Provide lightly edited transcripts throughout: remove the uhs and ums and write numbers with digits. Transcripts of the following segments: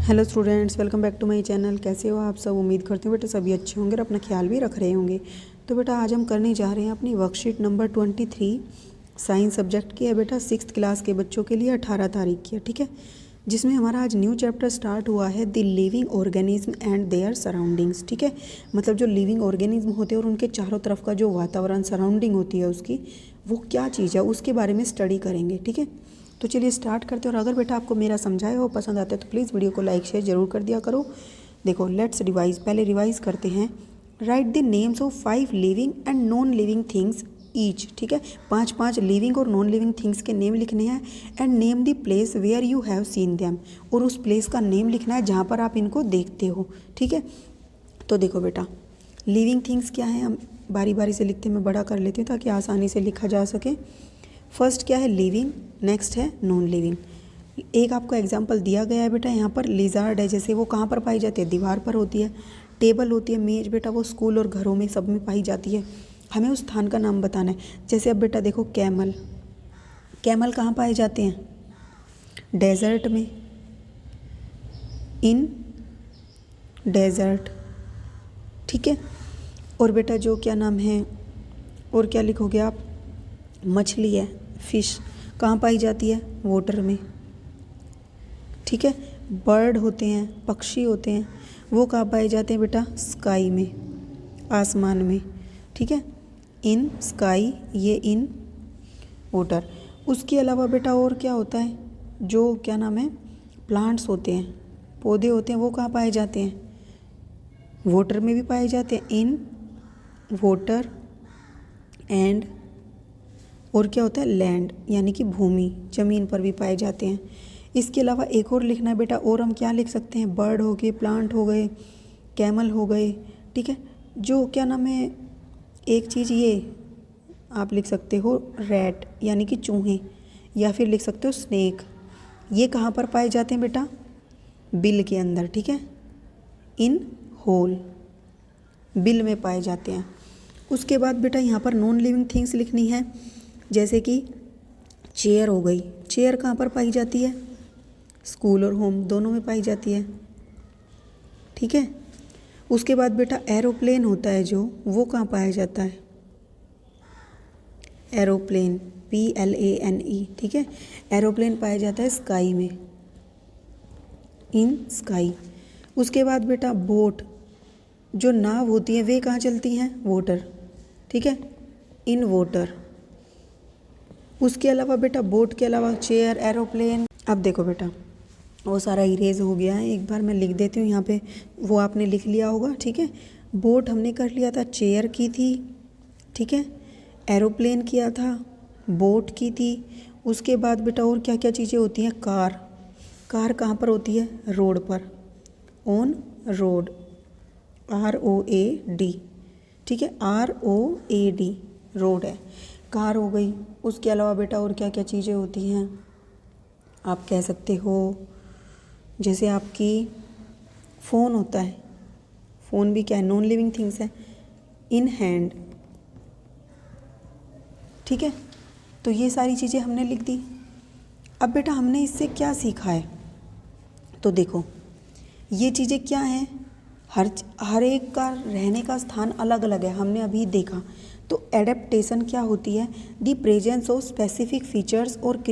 Hello students, welcome back to my channel. कैसे हो आप सब? उम्मीद करती हूँ बेटा सभी अच्छे होंगे और अपना ख्याल भी रख रहे होंगे। तो बेटा आज हम करने जा रहे हैं अपनी वर्कशीट नंबर 23 साइंस सब्जेक्ट की है बेटा, 6th क्लास के बच्चों के लिए 18 तारीख की है, ठीक है। जिसमें हमारा आज न्यू चैप्टर स्टार्ट हुआ है the living organism and there surroundings, ठीक है। मतलब जो लिविंग ऑर्गेनिज्म होते हैं और उनके चारों तरफ का जो वातावरण सराउंडिंग होती है उसकी, वो क्या चीज़ है उसके बारे में स्टडी करेंगे, ठीक है। तो चलिए स्टार्ट करते हैं। और अगर बेटा आपको मेरा समझाया हो पसंद आता है तो प्लीज़ वीडियो को लाइक शेयर जरूर कर दिया करो। देखो लेट्स रिवाइज, पहले रिवाइज करते हैं। Write the names of 5 living and non living things each, ठीक है। 5 लिविंग और नॉन लिविंग थिंग्स के नेम लिखने हैं। And name the place where you have seen them, और उस प्लेस का नेम लिखना है जहाँ पर आप इनको देखते हो, ठीक है। तो देखो बेटा लिविंग थिंग्स क्या है, हम बारी बारी से लिखते हैं, मैं बड़ा कर लेती हूँ ताकि आसानी से लिखा जा सके। फर्स्ट क्या है लिविंग, नेक्स्ट है नॉन लिविंग। एक आपको एग्जांपल दिया गया है बेटा, यहाँ पर लिजार्ड है, जैसे वो कहाँ पर पाई जाती है, दीवार पर होती है। टेबल होती है, मेज बेटा वो स्कूल और घरों में सब में पाई जाती है। हमें उस स्थान का नाम बताना है। जैसे अब बेटा देखो कैमल, कैमल कहाँ पाए जाते हैं, डेजर्ट में, इन डेजर्ट, ठीक है। और बेटा जो क्या नाम है, और क्या लिखोगे आप, मछली है, फिश, कहाँ पाई जाती है, वाटर में, ठीक है। बर्ड होते हैं, पक्षी होते हैं, वो कहाँ पाए जाते हैं बेटा, स्काई में, आसमान में, ठीक है। इन स्काई, ये इन वाटर। उसके अलावा बेटा और क्या होता है, जो क्या नाम है, प्लांट्स होते हैं, पौधे होते हैं, वो कहाँ पाए जाते हैं, वाटर में भी पाए जाते हैं, इन वाटर एंड, और क्या होता है, लैंड, यानी कि भूमि, ज़मीन पर भी पाए जाते हैं। इसके अलावा एक और लिखना है बेटा, और हम क्या लिख सकते हैं, बर्ड हो गए, प्लांट हो गए, कैमल हो गए, ठीक है। जो क्या नाम है, एक चीज़ ये आप लिख सकते हो रैट, यानी कि चूहे, या फिर लिख सकते हो स्नेक। ये कहाँ पर पाए जाते हैं बेटा, बिल के अंदर, ठीक है, इन होल, बिल में पाए जाते हैं। उसके बाद बेटा यहाँ पर नॉन लिविंग थिंग्स लिखनी है। जैसे कि चेयर हो गई, चेयर कहाँ पर पाई जाती है, स्कूल और होम दोनों में पाई जाती है, ठीक है। उसके बाद बेटा एरोप्लेन होता है जो, वो कहाँ पाया जाता है, एरोप्लेन, PLANE, ठीक है। एरोप्लेन पाया जाता है स्काई में, इन स्काई। उसके बाद बेटा बोट, जो नाव होती है वे कहाँ चलती हैं, वाटर, ठीक है, इन वाटर। उसके अलावा बेटा बोट के अलावा चेयर, एरोप्लेन। अब देखो बेटा वो सारा इरेज हो गया है, एक बार मैं लिख देती हूँ यहाँ पे, वो आपने लिख लिया होगा, ठीक है। बोट हमने कर लिया था, चेयर की थी, ठीक है, एरोप्लेन किया था, बोट की थी। उसके बाद बेटा और क्या क्या चीज़ें होती हैं, कार, कार कहाँ पर होती है, रोड पर, ऑन रोड, ROAD, ठीक है, ROAD, रोड है, कार हो गई। उसके अलावा बेटा और क्या क्या चीज़ें होती हैं, आप कह सकते हो जैसे आपकी फ़ोन होता है, फ़ोन भी क्या है, नॉन लिविंग थिंग्स है, इन हैंड, ठीक है। तो ये सारी चीज़ें हमने लिख दी। अब बेटा हमने इससे क्या सीखा है, तो देखो ये चीज़ें क्या हैं, हर एक का रहने का स्थान अलग अलग है, हमने अभी देखा। तो एडेप्टेशन क्या होती है, the presence of specific features और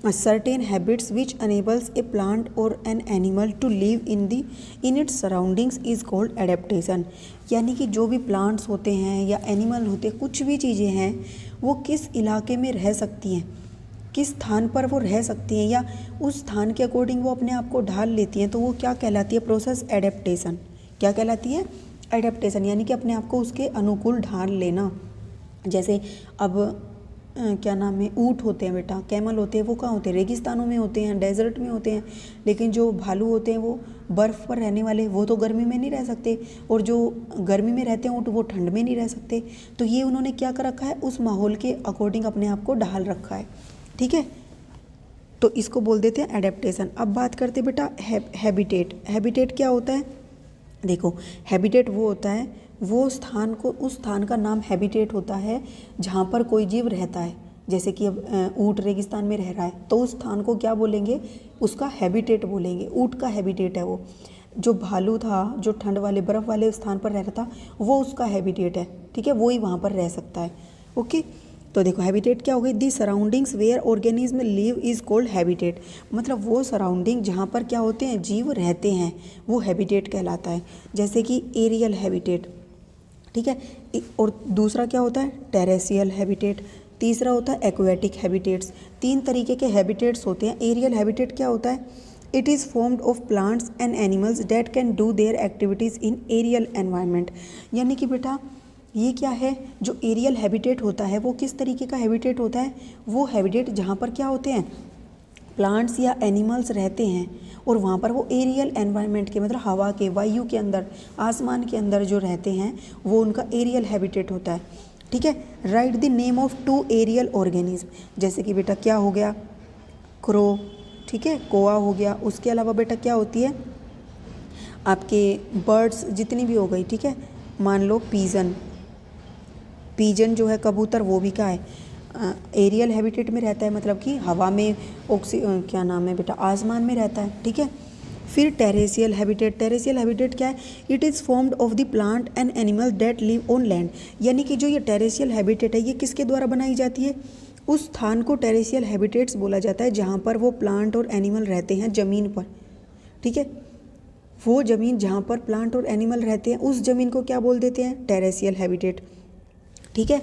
certain habits which enables a plant और an animal to live in its surroundings is called adaptation. यानी कि जो भी प्लांट्स होते हैं या एनिमल होते हैं, कुछ भी चीज़ें हैं, वो किस इलाके में रह सकती हैं, किस स्थान पर वो रह सकती हैं, या उस स्थान के अकॉर्डिंग वो अपने आप को ढाल लेती हैं, तो वो क्या कहलाती है, प्रोसेस एडेप्टेशन। क्या कहलाती है, एडेप्टेशन, यानी कि अपने आप को उसके अनुकूल ढाल लेना। जैसे अब क्या नाम है, ऊँट होते हैं बेटा, कैमल होते हैं, वो कहाँ होते हैं, रेगिस्तानों में होते हैं, डेजर्ट में होते हैं। लेकिन जो भालू होते हैं वो बर्फ़ पर रहने वाले, वो तो गर्मी में नहीं रह सकते, और जो गर्मी में रहते हैं ऊँट वो ठंड में नहीं रह सकते। तो ये उन्होंने क्या कर रखा है, उस माहौल के अकॉर्डिंग अपने आप को ढाल रखा है, ठीक है। तो इसको बोल देते हैं एडेप्टेशन। अब बात करते हैं बेटा हैबिटेट। हैबिटेट क्या होता है, देखो हैबिटेट वो होता है, वो स्थान को, उस स्थान का नाम हैबिटेट होता है जहाँ पर कोई जीव रहता है। जैसे कि अब ऊँट रेगिस्तान में रह रहा है तो उस स्थान को क्या बोलेंगे, उसका हैबिटेट बोलेंगे, ऊँट का हैबिटेट है वो। जो भालू था, जो ठंड वाले बर्फ़ वाले स्थान पर रह रहा था, वो उसका हैबिटेट है, ठीक है, वो ही वहाँ पर रह सकता है। ओके, तो देखो हैबिटेट क्या हो गई, the surroundings where organism live is called habitat, मतलब वो सराउंडिंग जहाँ पर क्या होते हैं, जीव रहते हैं, वो हैबिटेट कहलाता है। जैसे कि एरियल हैबिटेट, ठीक है, और दूसरा क्या होता है, टेरेसियल हैबिटेट, तीसरा होता है एक्वेटिक हैबिटेट्स। 3 तरीके के हैबिटेट्स होते हैं। एरियल हैबिटेट क्या होता है, it is formed of plants and animals that can do their activities in aerial environment. यानी कि बेटा ये क्या है, जो एरियल हैबिटेट होता है वो किस तरीके का हैबिटेट होता है, वो हैबिटेट जहाँ पर क्या होते हैं, प्लांट्स या एनिमल्स रहते हैं और वहाँ पर वो एरियल एनवायरनमेंट के, मतलब हवा के, वायु के अंदर, आसमान के अंदर जो रहते हैं वो उनका एरियल हैबिटेट होता है। ठीक है, write the name of 2 aerial organism, जैसे कि बेटा क्या हो गया, क्रो, ठीक है, कोआ हो गया। उसके अलावा बेटा क्या होती है, आपके बर्ड्स जितनी भी हो गई, ठीक है, मान लो पीजन, पीजन जो है कबूतर, वो भी क्या है, एरियल हैबिटेट में रहता है, मतलब कि हवा में क्या नाम है बेटा, आसमान में रहता है। ठीक है, फिर टेरेसियल हैबिटेट, टेरेसियल हैबिटेट क्या है, it is formed of the plant and animal that live on land. यानी कि जो ये टेरेसियल हैबिटेट है ये किसके द्वारा बनाई जाती है, उस स्थान को टेरेसियल हैबिटेट्स बोला जाता है जहाँ पर वो प्लांट और एनिमल रहते हैं ज़मीन पर। ठीक है, वो ज़मीन जहाँ पर प्लांट और एनिमल रहते हैं उस ज़मीन को क्या बोल देते हैं, टेरेसियल हैबिटेट। ठीक है,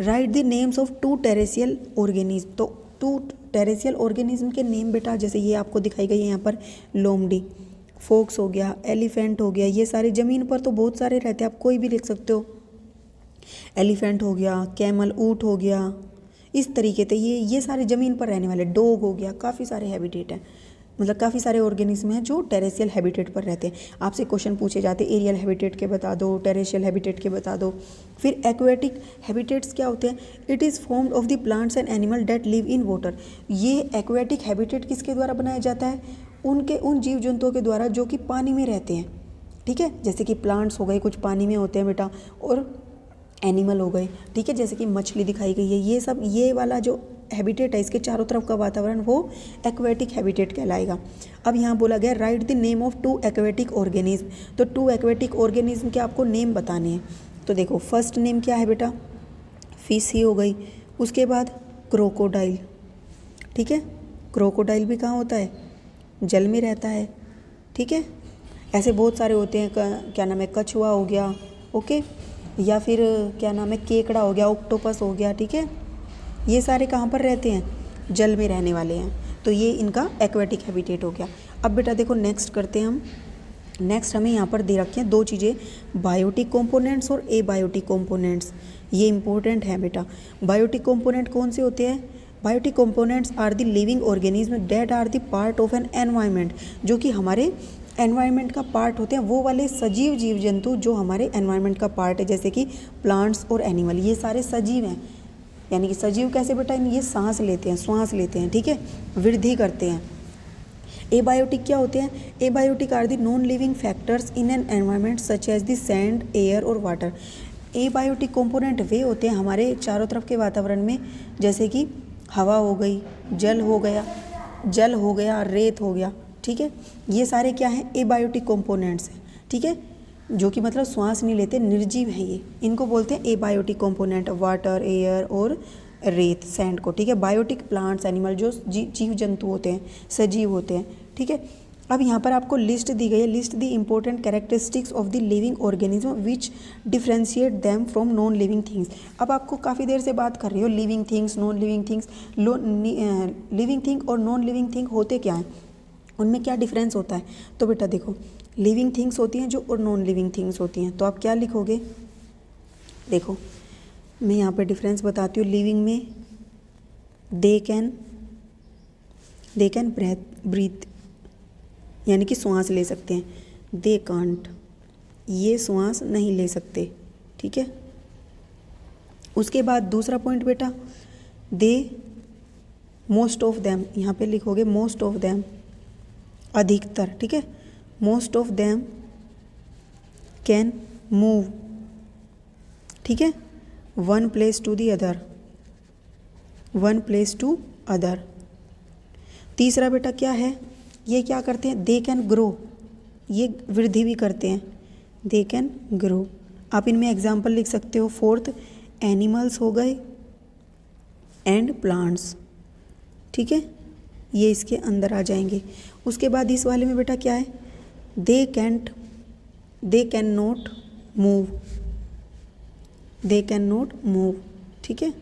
write the names of 2 terrestrial organism. तो 2 टेरेसियल ऑर्गेनिज्म के नेम बेटा, जैसे ये आपको दिखाई गई है यहाँ पर, लोमड़ी, फोक्स हो गया, एलिफेंट हो गया, ये सारे ज़मीन पर तो बहुत सारे रहते हैं, आप कोई भी लिख सकते हो। एलिफेंट हो गया, कैमल, ऊँट हो गया, इस तरीके से ये सारे ज़मीन पर रहने वाले, डॉग हो गया, काफ़ी सारे हैबिटेट हैं, मतलब काफ़ी सारे ऑर्गेनिज्म हैं जो टेरेसियल हैबिटेट पर रहते हैं। आपसे क्वेश्चन पूछे जाते हैं एरियल हैबिटेट के बता दो, टेरेसियल हैबिटेट के बता दो। फिर एक्वेटिक हैबिटेट्स क्या होते हैं, it is formed of the plants and animal that live in water. ये एक्वेटिक हैबिटेट किसके द्वारा बनाया जाता है, उन जीव जंतुओं के द्वारा जो कि पानी में रहते हैं। ठीक है, जैसे कि प्लांट्स हो गए, कुछ पानी में होते हैं बेटा, और एनिमल हो गए, ठीक है, जैसे कि मछली दिखाई गई है, ये सब, ये वाला जो हैबिटेट है इसके चारों तरफ का वातावरण वो एक्वेटिक हैबिटेट कहलाएगा। अब यहाँ बोला गया right the name of 2 aquatic organism. तो 2 एक्वेटिक ऑर्गेनिज्म के आपको नेम बताने हैं। तो देखो फर्स्ट नेम क्या है बेटा, फिश ही हो गई। उसके बाद क्रोकोडाइल, ठीक है, क्रोकोडाइल भी कहाँ होता है, जल में रहता है। ठीक है, ऐसे बहुत सारे होते हैं, क्या नाम है, कछुआ हो गया, ओके, या फिर क्या नाम है, केकड़ा हो गया, ऑक्टोपस हो गया। ठीक है, ये सारे कहाँ पर रहते हैं, जल में रहने वाले हैं, तो ये इनका एक्वेटिक हैबिटेट हो गया। अब बेटा देखो नेक्स्ट करते हैं हम। नेक्स्ट हमें यहाँ पर दे रखे हैं 2 चीज़ें, बायोटिक कंपोनेंट्स और एबायोटिक कंपोनेंट्स। ये इंपॉर्टेंट है बेटा। बायोटिक कंपोनेंट कौन से होते हैं, biotic components are the living organism that are the part of an environment, जो कि हमारे एनवायरनमेंट का पार्ट होते हैं, वो वाले सजीव जीव जंतु जो हमारे एनवायरनमेंट का पार्ट है, जैसे कि प्लांट्स और एनिमल, ये सारे सजीव हैं। यानी कि सजीव कैसे बेटा, ये सांस लेते हैं, श्वास लेते हैं, ठीक है, वृद्धि करते हैं। एबायोटिक क्या होते हैं, abiotic are the non living factors in an environment such as the sand, air और वाटर। एबायोटिक कंपोनेंट वे होते हैं हमारे चारों तरफ के वातावरण में, जैसे कि हवा हो गई, जल हो गया, रेत हो गया। ठीक है, ये सारे क्या हैं, एबायोटिक कंपोनेंट्स हैं। ठीक है, जो कि मतलब श्वास नहीं लेते, निर्जीव हैं ये, इनको बोलते हैं एबायोटिक कंपोनेंट, वाटर, एयर और रेत, सैंड को। ठीक है, बायोटिक प्लांट्स, एनिमल जो जीव जंतु होते हैं, सजीव होते हैं। ठीक है, अब यहाँ पर आपको लिस्ट दी गई है, list the important characteristics of the living organism which differentiate them from non living things. अब आपको काफ़ी देर से बात कर रही हो living things, non living things. Living thing और नॉन लिविंग थिंग होते क्या हैं, उनमें क्या डिफरेंस होता है। तो बेटा देखो, लिविंग थिंग्स होती हैं जो और नॉन लिविंग थिंग्स होती हैं, तो आप क्या लिखोगे, देखो मैं यहाँ पे डिफरेंस बताती हूँ। लिविंग में दे कैन ब्रीथ, यानी कि श्वास ले सकते हैं। दे कांट, ये श्वास नहीं ले सकते। ठीक है, उसके बाद दूसरा पॉइंट बेटा, दे मोस्ट ऑफ देम, यहाँ पे लिखोगे मोस्ट ऑफ देम, अधिकतर। ठीक है, most of them can move, ठीक है, one place to the other, one place to other. तीसरा बेटा क्या है, ये क्या करते हैं, दे कैन ग्रो, ये वृद्धि भी करते हैं, दे कैन ग्रो। आप इनमें एग्जाम्पल लिख सकते हो। फोर्थ एनिमल्स हो गए एंड प्लांट्स, ठीक है, ये इसके अंदर आ जाएंगे। उसके बाद इस वाले में बेटा क्या है, they can not move, they can not move, ठीक है।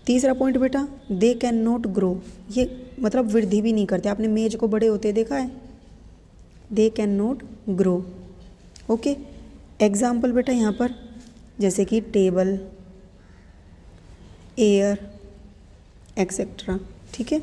तीसरा पॉइंट बेटा दे कैन नॉट ग्रो, ये मतलब वृद्धि भी नहीं करते। आपने मेज को बड़े होते देखा है, they can not grow. Okay, example बेटा यहाँ पर जैसे कि टेबल, एयर एक्सेट्रा, ठीक है।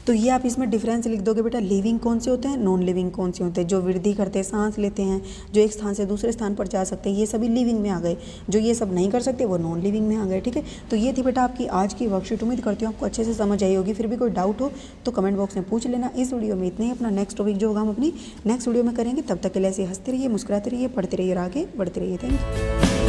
तो ये आप इसमें डिफरेंस लिख दोगे बेटा, लिविंग कौन से होते हैं, नॉन लिविंग कौन से होते हैं। जो वृद्धि करते हैं, सांस लेते हैं, जो एक स्थान से दूसरे स्थान पर जा सकते हैं, ये सभी लिविंग में आ गए। जो ये सब नहीं कर सकते वो नॉन लिविंग में आ गए, ठीक है। तो ये थी बेटा आपकी आज की वर्कशीट। उम्मीद करती हूँ आपको अच्छे से समझ आई होगी। फिर भी कोई डाउट हो तो कमेंट बॉक्स में पूछ लेना। इस वीडियो में इतना ही। अपना नेक्स्ट टॉपिक जो होगा हम अपनी नेक्स्ट वीडियो में करेंगे। तब तक के लिए ऐसे हंसते रहिए, मुस्कुराते रहिए, पढ़ते रहिए और आगे बढ़ते रहिए। Thank you.